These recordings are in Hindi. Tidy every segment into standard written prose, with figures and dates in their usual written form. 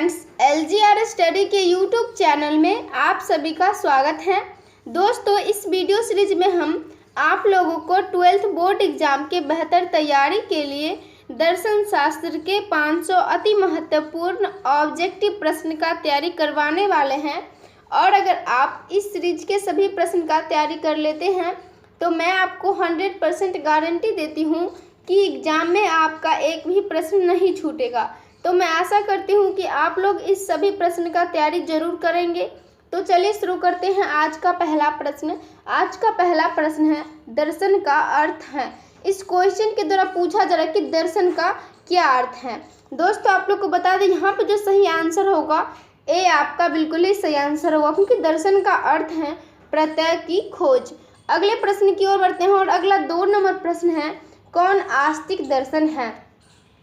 फ्रेंड्स, LGR स्टडी के यूट्यूब चैनल में आप सभी का स्वागत है। दोस्तों, इस वीडियो सीरीज में हम आप लोगों को 12th बोर्ड एग्जाम के बेहतर तैयारी के लिए दर्शन शास्त्र के 500 अति महत्वपूर्ण ऑब्जेक्टिव प्रश्न का तैयारी करवाने वाले हैं। और अगर आप इस सीरीज के सभी प्रश्न का तैयारी कर लेते हैं तो मैं आपको 100% गारंटी देती हूँ कि एग्ज़ाम में आपका एक भी प्रश्न नहीं छूटेगा। तो मैं आशा करती हूँ कि आप लोग इस सभी प्रश्न का तैयारी जरूर करेंगे। तो चलिए शुरू करते हैं आज का पहला प्रश्न। आज का पहला प्रश्न है, दर्शन का अर्थ है। इस क्वेश्चन के द्वारा पूछा जा रहा है कि दर्शन का क्या अर्थ है। दोस्तों, आप लोग को बता दें, यहाँ पे जो सही आंसर होगा ए आपका बिल्कुल ही सही आंसर होगा, क्योंकि दर्शन का अर्थ है प्रत्यय की खोज। अगले प्रश्न की ओर बढ़ते हैं और अगला 2 नंबर प्रश्न है, कौन आस्तिक दर्शन है।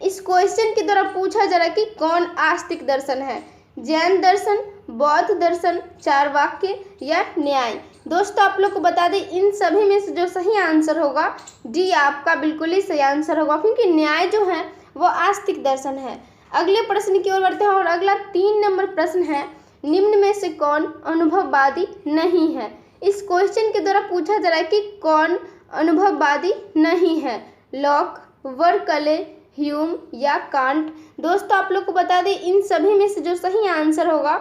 इस क्वेश्चन के द्वारा पूछा जा रहा है कि कौन आस्तिक दर्शन है। जैन दर्शन, बौद्ध दर्शन, चारवाक्य या न्याय। दोस्तों, आप लोग को बता दें, इन सभी में से जो सही आंसर होगा डी आपका बिल्कुल ही सही आंसर होगा, क्योंकि न्याय जो है वो आस्तिक दर्शन है। अगले प्रश्न की ओर बढ़ते हैं और अगला 3 नंबर प्रश्न है, निम्न में से कौन अनुभववादी नहीं है। इस क्वेश्चन के द्वारा पूछा जा रहा है कि कौन अनुभववादी नहीं है। लॉक, बर्कले, ह्यूम या कांट। दोस्तों, आप लोग को बता दें, इन सभी में से जो सही आंसर होगा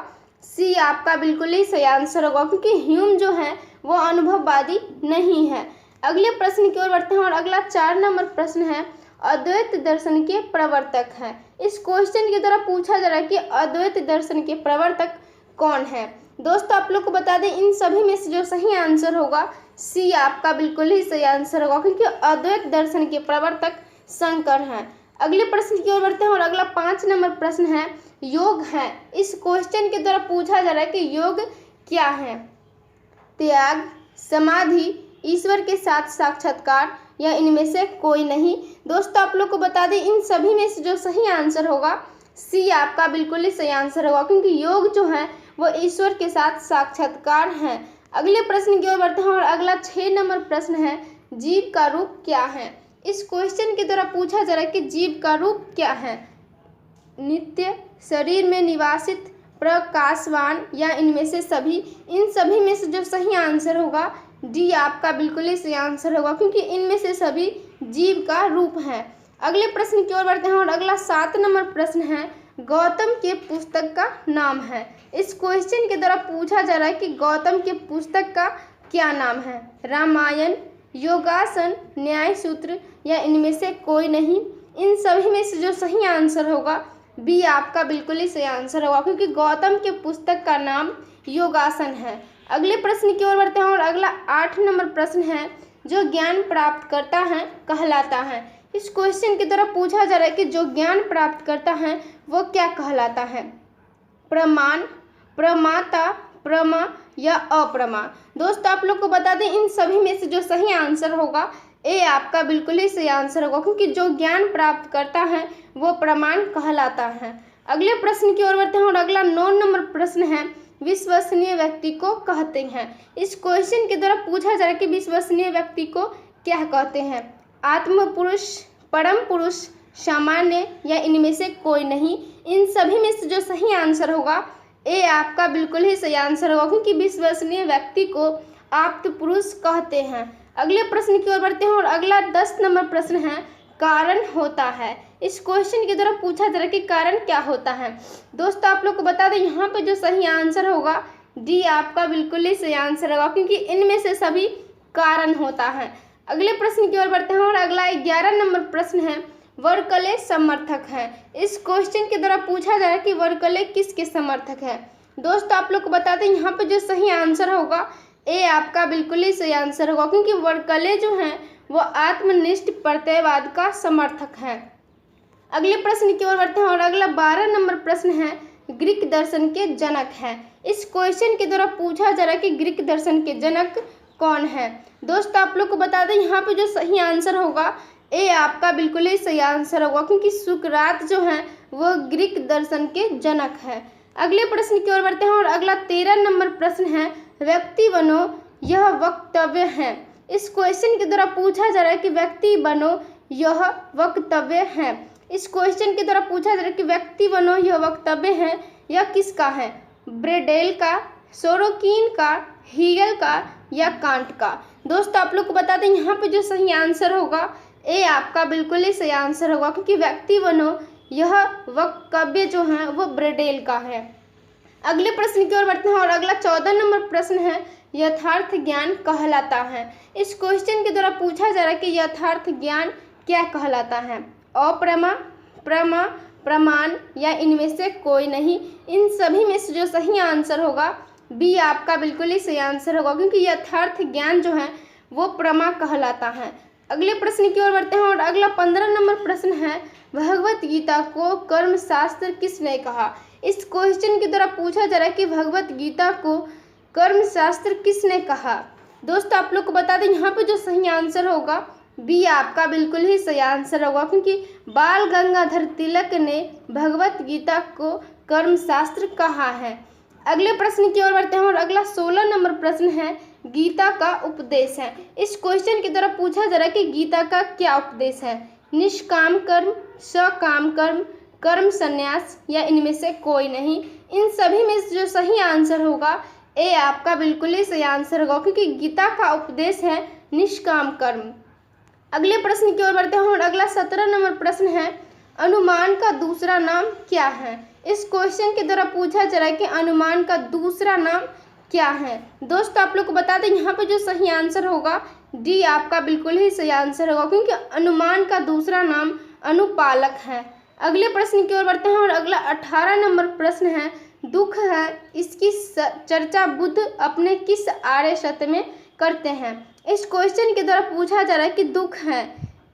सी आपका बिल्कुल ही सही आंसर होगा, क्योंकि ह्यूम जो है वो अनुभववादी नहीं है। अगले प्रश्न की ओर बढ़ते हैं और अगला 4 नंबर प्रश्न है, अद्वैत दर्शन के प्रवर्तक हैं। इस क्वेश्चन के द्वारा पूछा जा रहा है कि अद्वैत दर्शन के प्रवर्तक कौन है। दोस्तों, आप लोग को बता दें, इन सभी में से जो सही आंसर होगा सी आपका बिल्कुल ही सही आंसर होगा, क्योंकि अद्वैत दर्शन के प्रवर्तक शंकर हैं। अगले प्रश्न की ओर बढ़ते हैं और अगला 5 नंबर प्रश्न है, योग है। इस क्वेश्चन के द्वारा पूछा जा रहा है कि योग क्या है। त्याग, समाधि, ईश्वर के साथ साक्षात्कार या इनमें से कोई नहीं। दोस्तों, आप लोग को बता दें, इन सभी में से जो सही आंसर होगा सी आपका बिल्कुल ही सही आंसर होगा, क्योंकि योग जो है वो ईश्वर के साथ साक्षात्कार है। अगले प्रश्न की ओर बढ़ते हैं और अगला 6 नंबर प्रश्न है, जीव का रूप क्या है। इस क्वेश्चन के द्वारा पूछा जा रहा है कि जीव का रूप क्या है। नित्य, शरीर में निवासित, प्रकाशवान या इनमें से सभी। इन सभी में से जो सही आंसर होगा डी आपका बिल्कुल ही सही आंसर होगा, क्योंकि इनमें से सभी जीव का रूप है। अगले प्रश्न की ओर बढ़ते हैं और अगला 7 नंबर प्रश्न है, गौतम के पुस्तक का नाम है। इस क्वेश्चन के द्वारा पूछा जा रहा है कि गौतम के पुस्तक का क्या नाम है। रामायण, योगासन, न्याय सूत्र या इनमें से कोई नहीं। इन सभी में से जो सही आंसर होगा बी आपका बिल्कुल ही सही आंसर होगा, क्योंकि गौतम के पुस्तक का नाम योगासन है। अगले प्रश्न की ओर बढ़ते हैं और अगला 8 नंबर प्रश्न है, जो ज्ञान प्राप्त करता है कहलाता है। इस क्वेश्चन के द्वारा पूछा जा रहा है कि जो ज्ञान प्राप्त करता है वो क्या कहलाता है। प्रमाण, प्रमाता, प्रमा या अप्रमा। दोस्तों, आप लोग को बता दें, इन सभी में से जो सही आंसर होगा ए आपका बिल्कुल ही सही आंसर होगा, क्योंकि जो ज्ञान प्राप्त करता है वो प्रमाण कहलाता है। अगले प्रश्न की ओर बढ़ते हैं और अगला 9 नंबर प्रश्न है, विश्वसनीय व्यक्ति को कहते हैं। इस क्वेश्चन के द्वारा पूछा जा रहा है कि विश्वसनीय व्यक्ति को क्या कहते हैं। आत्म पुरुष, परम पुरुष, सामान्य या इनमें से कोई नहीं। इन सभी में से जो सही आंसर होगा ए आपका बिल्कुल ही सही आंसर होगा, क्योंकि विश्वसनीय व्यक्ति को आप्त पुरुष कहते हैं। अगले प्रश्न की ओर बढ़ते हैं और अगला 10 नंबर प्रश्न है, कारण होता है। इस क्वेश्चन के द्वारा पूछा जा रहा है कि कारण क्या होता है। दोस्तों, आप लोग को बता दें, यहाँ पे जो सही आंसर होगा डी आपका बिल्कुल ही सही आंसर होगा, क्योंकि इनमें से सभी कारण होता है। अगले प्रश्न की ओर बढ़ते हैं और अगला 11 नंबर प्रश्न है, वर्कले समर्थक है। इस क्वेश्चन के द्वारा पूछा जा रहा है कि वर्कले किसके समर्थक है। दोस्तों, आप लोग को बता दें, यहाँ पे जो सही आंसर होगा ए आपका बिल्कुल ही सही आंसर होगा, क्योंकि वर्कले जो है वो आत्मनिष्ठ प्रत्ययवाद का समर्थक है। अगले प्रश्न की ओर बढ़ते हैं और अगला 12 नंबर प्रश्न है, ग्रीक दर्शन के जनक है। इस क्वेश्चन के द्वारा पूछा जा रहा है कि ग्रीक दर्शन के जनक कौन है। दोस्तों, आप लोग को बता दें, यहाँ पे जो सही आंसर होगा ए आपका बिल्कुल ही सही आंसर होगा, क्योंकि सुकरात जो है वो ग्रीक दर्शन के जनक है। अगले प्रश्न की ओर बढ़ते हैं और अगला 13 नंबर प्रश्न है, व्यक्ति बनो यह वक्तव्य है। इस क्वेश्चन के द्वारा पूछा जा रहा है कि व्यक्ति बनो यह वक्तव्य है। इस क्वेश्चन के द्वारा पूछा जा रहा है कि व्यक्ति बनो यह वक्तव्य है यह किसका है? ब्रेडेल का, सोरोकिन का, हीगल का या कांट का? दोस्तों आप लोग को बता दें यहाँ पे जो सही आंसर होगा ए आपका बिल्कुल ही सही आंसर होगा, क्योंकि व्यक्ति बनो यह वक्तव्य जो है वो ब्रेडेल का है। अगले प्रश्न की ओर बढ़ते हैं और अगला 14 नंबर प्रश्न है यथार्थ ज्ञान कहलाता है। इस क्वेश्चन के द्वारा पूछा जा रहा है कि यथार्थ ज्ञान क्या कहलाता है? अप्रमा, प्रमा, प्रमाण या इनमें से कोई नहीं। इन सभी में से जो सही आंसर होगा बी आपका बिल्कुल ही सही आंसर होगा, क्योंकि यथार्थ ज्ञान जो है वो प्रमा कहलाता है। अगले प्रश्न की ओर बढ़ते हैं और अगला 15 नंबर प्रश्न है भगवत गीता को कर्म शास्त्र किसने कहा? इस क्वेश्चन के द्वारा पूछा जा रहा है कि भगवत गीता को कर्म शास्त्र किसने कहा? दोस्तों आप लोग को बता दें यहाँ पे जो सही आंसर होगा बी आपका बिल्कुल ही सही आंसर होगा, क्योंकि बाल गंगाधर तिलक ने भगवत गीता को कर्म शास्त्र कहा है। अगले प्रश्न की ओर बढ़ते हैं और अगला 16 नंबर प्रश्न है गीता का उपदेश है। इस क्वेश्चन के द्वारा पूछा जा रहा है कि गीता का क्या उपदेश है? निष्काम कर्म, सकाम कर्म, कर्म संन्यास या इनमें से कोई नहीं। इन सभी में से जो सही आंसर होगा ए आपका बिल्कुल ही सही आंसर होगा, क्योंकि गीता का उपदेश है निष्काम कर्म। अगले प्रश्न की ओर बढ़ते हैं और अगला 17 नंबर प्रश्न है अनुमान का दूसरा नाम क्या है? इस क्वेश्चन के द्वारा पूछा जा रहा है कि अनुमान का दूसरा नाम क्या है? दोस्तों आप लोग को बता दें यहाँ पे जो सही आंसर होगा डी आपका बिल्कुल ही सही आंसर होगा, क्योंकि अनुमान का दूसरा नाम अनुपालक है। अगले प्रश्न की ओर बढ़ते हैं और अगला 18 नंबर प्रश्न है दुख है इसकी चर्चा बुद्ध अपने किस आर्य सत्य में करते हैं? इस क्वेश्चन के द्वारा पूछा जा रहा है कि दुख है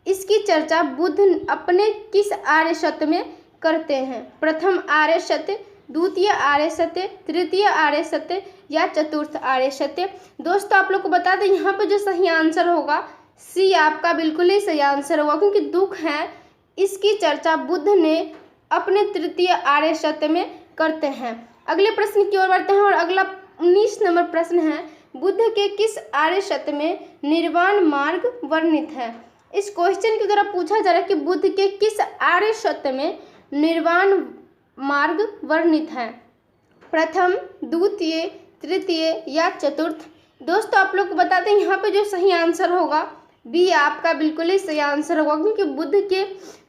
इसकी चर्चा बुद्ध अपने किस आर्य सत्य में करते हैं? प्रथम आर्य सत्य, द्वितीय आर्य सत्य, तृतीय आर्य सत्य या चतुर्थ आर्य सत्य? दोस्तों आप लोग को बता दें यहाँ पे जो सही आंसर होगा सी आपका बिल्कुल ही सही आंसर होगा, क्योंकि दुख है इसकी चर्चा बुद्ध ने अपने तृतीय आर्य सत्य में करते हैं। अगले प्रश्न की ओर बढ़ते हैं और अगला 19 नंबर प्रश्न है बुद्ध के किस आर्य सत्य में निर्वाण मार्ग वर्णित है? इस क्वेश्चन के द्वारा पूछा जा रहा है कि बुद्ध के किस आर्य सत्य में निर्वाण मार्ग वर्णित है? प्रथम, द्वितीय, तृतीय या चतुर्थ? दोस्तों आप लोग को बता दें यहाँ पे जो सही आंसर होगा बी आपका बिल्कुल ही सही आंसर होगा, क्योंकि बुद्ध के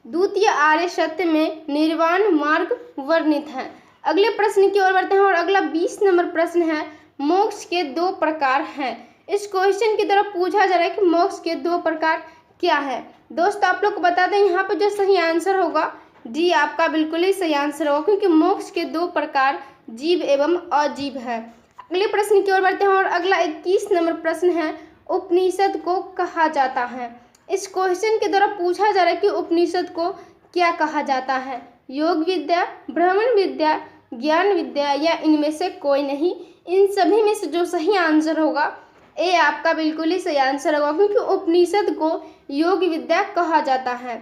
द्वितीय आर्य सत्य में निर्वाण मार्ग वर्णित है। अगले प्रश्न की ओर बढ़ते हैं और अगला 20 नंबर प्रश्न है मोक्ष के दो प्रकार हैं। इस क्वेश्चन की तरफ पूछा जा रहा है कि मोक्ष के दो प्रकार क्या है? दोस्तों आप लोग को बता दें यहाँ पर जो सही आंसर होगा डी आपका बिल्कुल ही सही आंसर होगा, क्योंकि मोक्ष के दो प्रकार जीव एवं अजीव है। अगले प्रश्न की ओर बढ़ते हैं और अगला 21 नंबर प्रश्न है उपनिषद को कहा जाता है। इस क्वेश्चन के द्वारा पूछा जा रहा है कि उपनिषद को क्या कहा जाता है? योग विद्या, ब्राह्मण विद्या, ज्ञान विद्या या इनमें से कोई नहीं। इन सभी में से जो सही आंसर होगा ए आपका बिल्कुल ही सही आंसर होगा, क्योंकि उपनिषद को योग विद्या कहा जाता है।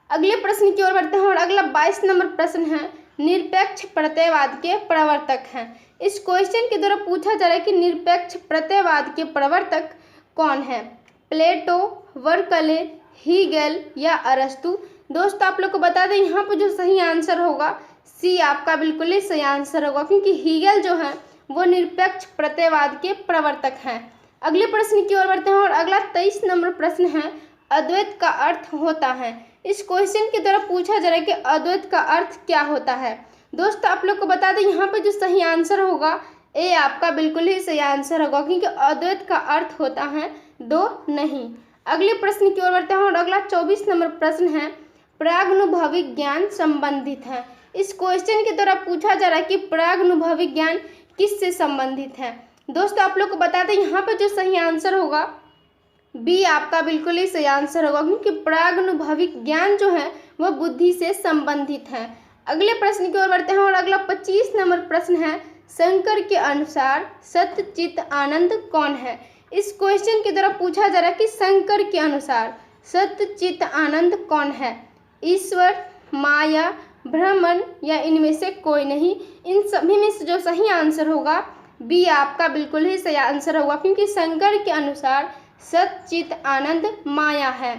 अगले प्रश्न की ओर बढ़ते हैं और अगला 22 नंबर प्रश्न है निरपेक्ष प्रत्ययवाद के प्रवर्तक हैं। इस क्वेश्चन के द्वारा पूछा जा रहा है कि निरपेक्ष प्रत्ययवाद के प्रवर्तक कौन है? प्लेटो, वर्कले, हीगेल या अरस्तु? दोस्तों आप लोग को बता दें यहाँ पर जो सही आंसर होगा सी आपका बिल्कुल ही सही आंसर होगा, क्योंकि हीगेल जो है वो निरपेक्ष प्रत्ययवाद के प्रवर्तक हैं। अगले प्रश्न की ओर बढ़ते हैं और अगला 23 नंबर प्रश्न है अद्वैत का अर्थ होता है। इस क्वेश्चन के द्वारा पूछा जा रहा है कि अद्वैत का अर्थ क्या होता है? दोस्तों आप लोग को बता दें यहाँ पर जो सही आंसर होगा ए आपका बिल्कुल ही सही आंसर होगा, क्योंकि अद्वैत का अर्थ होता है दो नहीं। अगले प्रश्न की ओर बढ़ते हैं और अगला 24 नंबर प्रश्न है प्रागनुभविक ज्ञान संबंधित है। इस क्वेश्चन के द्वारा पूछा जा रहा है कि प्रागनुभविक ज्ञान किससे संबंधित है? दोस्तों आप लोग को बता दें यहाँ पर जो सही आंसर होगा बी आपका बिल्कुल ही सही आंसर होगा, क्योंकि प्रागनुभविक ज्ञान जो है वह बुद्धि से संबंधित है। अगले प्रश्न की ओर बढ़ते हैं और अगला 25 नंबर प्रश्न है शंकर के अनुसार सत्य चित आनंद कौन है? इस क्वेश्चन के द्वारा पूछा जा रहा है कि शंकर के अनुसार सत्य चित आनंद कौन है? ईश्वर, माया, ब्राह्मण या इनमें से कोई नहीं। इन सभी में से जो सही आंसर होगा बी आपका बिल्कुल ही सही आंसर होगा, क्योंकि शंकर के अनुसार सच्चित आनंद माया है।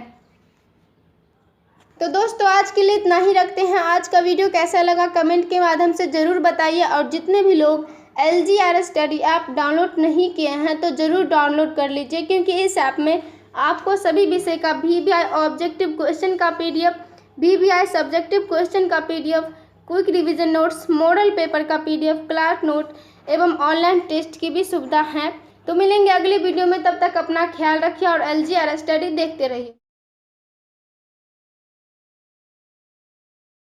तो दोस्तों आज के लिए इतना ही रखते हैं। आज का वीडियो कैसा लगा कमेंट के माध्यम से ज़रूर बताइए, और जितने भी लोग LGR स्टडी ऐप डाउनलोड नहीं किए हैं तो ज़रूर डाउनलोड कर लीजिए, क्योंकि इस ऐप में आपको सभी विषय का VBI ऑब्जेक्टिव क्वेश्चन का PDF, VBI सब्जेक्टिव क्वेश्चन का PDF, quick revision notes, model paper का PDF, क्लास नोट एवं ऑनलाइन टेस्ट की भी सुविधा है। तो मिलेंगे अगले वीडियो में, तब तक अपना ख्याल रखिए और LGR स्टडी देखते रहिए।